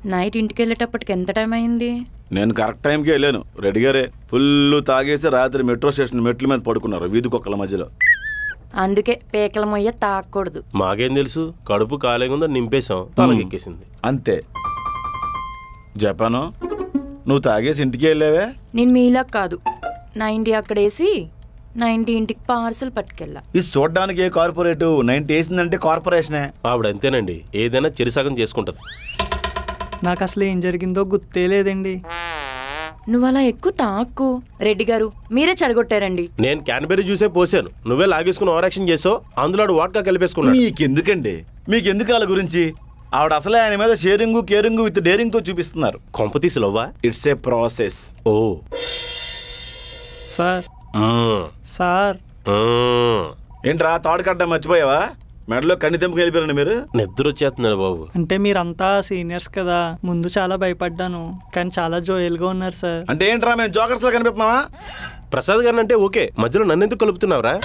Night ఇంటికి వెళ్ళేటప్పటికి ఎంత టైం అయింది? నేను కరెక్ట్ టైంకి వెళ్ళాను. రెడీగారే ఫుల్ తాగేసి రాత్రి మెట్రో స్టేషన్ మెట్ల మీద పడుకున్నారు వీధి కుక్కల మధ్యలో. అందుకే పేకల మొయ్య తాగకూడదు. మాకేం తెలుసు, కడుపు కాలేగుందో నింపేశాం, తలకెక్కేసింది అంతే. జపాను, నువ్వు తాగేసి ఇంటికి వెళ్ళావే? నేను మీలా కాదు, 90 అక్కడేసి 90 ఇంటికి పార్సల్ పట్టుకెళ్ళా. ఇది చూడ్డానికి ఏ కార్పొరేట్, 90 వేసిందంటే కార్పొరేషనే. ఆవిడ అంతేనండి, ఏదైనా చెరిసగం చేసుకుంటది. నాకు అసలు ఏం జరిగిందో గుర్తే లేదండి. నువ్వు అలా ఎక్కువ తాక్కు. రెడ్డి గారు మీరే చెడగొట్టారండి. నేను క్యాన్బెరీ జ్యూసే పోసాను, నువ్వే లాగేసుకుని ఓవర్ యాక్షన్ చేసావు, అందులో వాడ్కా కలిపేసుకున్నాడు. మీకెందుకండి, మీకెందుకు వాళ్ళ గురించి? ఆవిడ అసలే ఆయన మీద షేరింగ్ కేరింగ్ విత్ డేరింగ్ తో చూపిస్తున్నారు. కొంపతీసి లవ్వా? It's a process. ఓ సార్ సార్ ఏంట్రా తాడు కట్టడం మర్చిపోయావా? మెడలో కన్ని తెంపుకు వెళ్ళిపోయారండి మీరు. నిద్ర వచ్చేస్తున్నాడు బాబు. అంటే మీరంతా సీనియర్స్ కదా, ముందు చాలా భయపడ్డాను, కానీ చాలా జోయల్గా ఉన్నారు సార్. అంటే ఏంట్రా మేము జోకర్స్ లా కనిపిస్తున్నావా? ప్రసాద్ గారిని అంటే ఓకే, మధ్యలో నన్ను ఎందుకు కలుపుతున్నావురా?